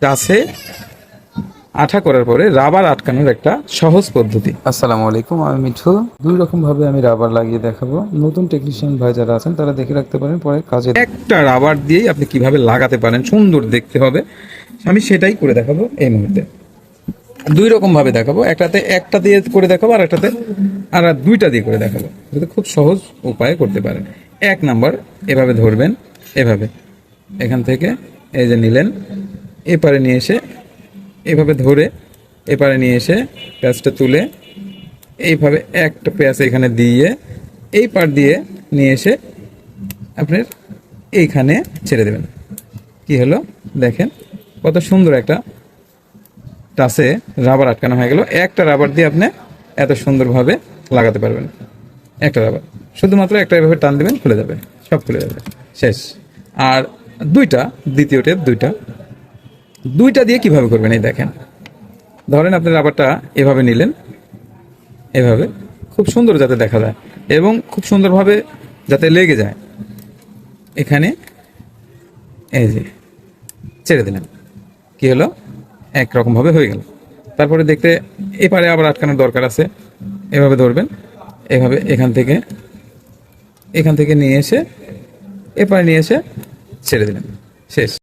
টাচে আঠা করার পরে রাবার আটকানোর একটা সহজ পদ্ধতি। আসসালামু আলাইকুম, আমি মিঠু। দুই রকম ভাবে আমি রাবার লাগিয়ে দেখাবো। নতুন টেকনিশিয়ান ভাই যারা আছেন তারা দেখে রাখতে পারেন, পরে কাজে একটা রাবার দিয়েই আপনি কিভাবে লাগাতে পারেন, সুন্দর দেখতে হবে। আমি সেটাই করে দেখাবো এই মুহূর্তে। দুই রকম ভাবে দেখাবো, একটাতে একটা দিয়ে করে দেখাবো আর একটাতে আর দুইটা দিয়ে করে দেখাবো, যাতে খুব সহজ উপায়ে করতে পারেন। এক নাম্বার, এভাবে ধরবেন, এভাবে এখান থেকে এই যে নিলেন, এপারে নিয়ে এসে এভাবে ধরে এপারে নিয়ে এসে প্যাঁচটা তুলে এইভাবে একটা প্যাঁচ এখানে দিয়ে এই পার দিয়ে নিয়ে এসে আপনার এইখানে ছেড়ে দেবেন। কি হলো দেখেন, কত সুন্দর একটা টাচে রাবার আটকানো হয়ে গেল। একটা রাবার দিয়ে আপনি এত সুন্দরভাবে লাগাতে পারবেন। একটা রাবার শুধুমাত্র একটা এভাবে টান দেবেন, খুলে যাবে, সব খুলে যাবে, শেষ। আর দুইটা, দ্বিতীয় টেপ দুইটা দিয়ে কিভাবে করবেন এই দেখেন। ধরেন আপনি রাবারটা এভাবে নিলেন, এভাবে খুব সুন্দর যাতে দেখা যায় এবং খুব সুন্দরভাবে যাতে লেগে যায়, এখানে এই যে ছেড়ে দিলেন। কি হলো, একরকমভাবে হয়ে গেল। তারপরে দেখতে এপারে আবার আটকানোর দরকার আছে। এভাবে ধরবেন, এভাবে এখান থেকে নিয়ে এসে এপারে নিয়ে এসে ছেড়ে দিলেন, শেষ।